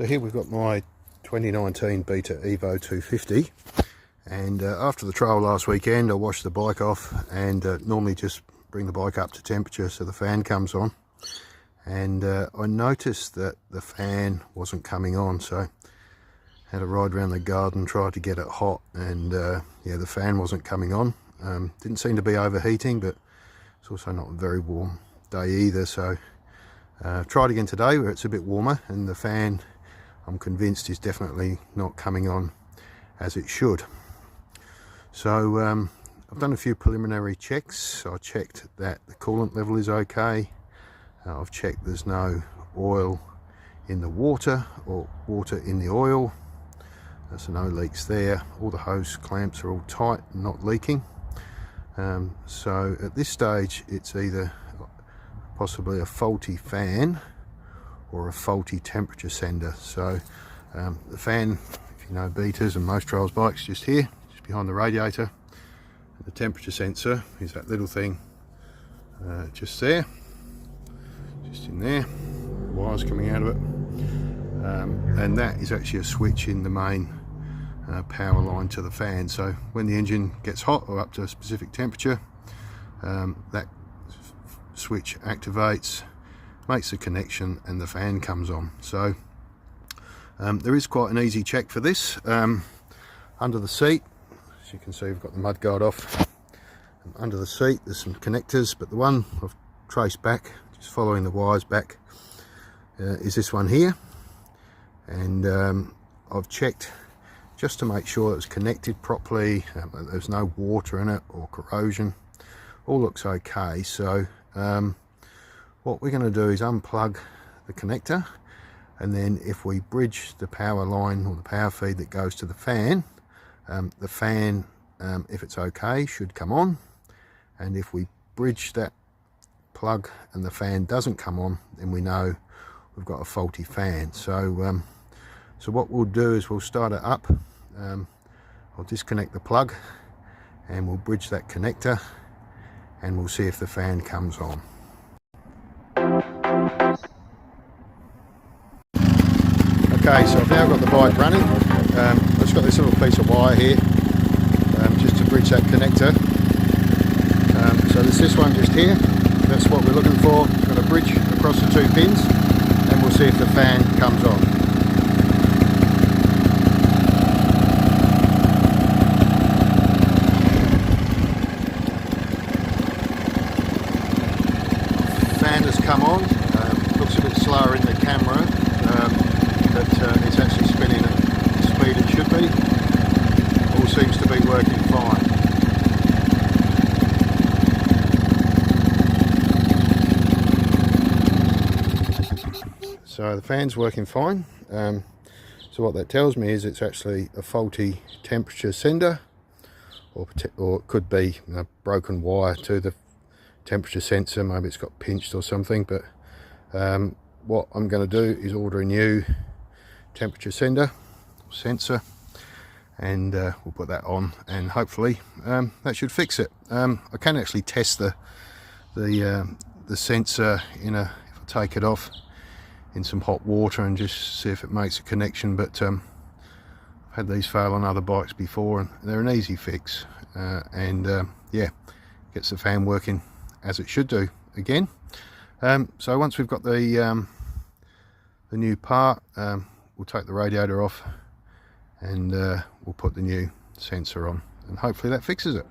So here we've got my 2019 Beta Evo 250, and after the trial last weekend I washed the bike off and normally just bring the bike up to temperature so the fan comes on, and I noticed that the fan wasn't coming on, so I had a ride around the garden, tried to get it hot, and yeah, the fan wasn't coming on. Didn't seem to be overheating, but it's also not a very warm day either, so tried again today where it's a bit warmer, and the fan, I'm convinced, is definitely not coming on as it should. So I've done a few preliminary checks. I checked that the coolant level is okay. I've checked there's no oil in the water or water in the oil. So no leaks there. All the hose clamps are all tight and not leaking. So at this stage it's either possibly a faulty fan or a faulty temperature sender. So the fan, if you know Betas and most trials bikes, just here, just behind the radiator. The temperature sensor is that little thing just there, just in there, wires coming out of it, and that is actually a switch in the main power line to the fan. So when the engine gets hot or up to a specific temperature, that switch activates, makes a connection, and the fan comes on. So there is quite an easy check for this. Under the seat, as you can see, we've got the mud guard off. Under the seat there's some connectors, but the one I've traced back, just following the wires back, is this one here, and I've checked just to make sure it's connected properly, there's no water in it or corrosion. All looks okay. So what we're going to do is unplug the connector, and then if we bridge the power line or the power feed that goes to the fan, if it's okay, should come on, and if we bridge that plug and the fan doesn't come on, then we know we've got a faulty fan. So so what we'll do is we'll start it up. I'll disconnect the plug and we'll bridge that connector, and we'll see if the fan comes on. Okay, so I've now got the bike running. I've just got this little piece of wire here just to bridge that connector. So there's this one just here, that's what we're looking for. It's got a bridge across the two pins, and we'll see if the fan comes on. Fan has come on. Looks a bit slower in the camera, but it's actually spinning at the speed it should be. All seems to be working fine. So the fan's working fine. So what that tells me is it's actually a faulty temperature sender, or it could be a broken wire to the temperature sensor. Maybe it's got pinched or something. But what I'm going to do is order a new temperature sensor, and we'll put that on, and hopefully that should fix it. I can actually test the sensor if I take it off in some hot water and just see if it makes a connection, but I've had these fail on other bikes before, and they're an easy fix, and yeah, gets the fan working as it should do again. So once we've got the new part, we'll take the radiator off, and we'll put the new sensor on, and hopefully that fixes it.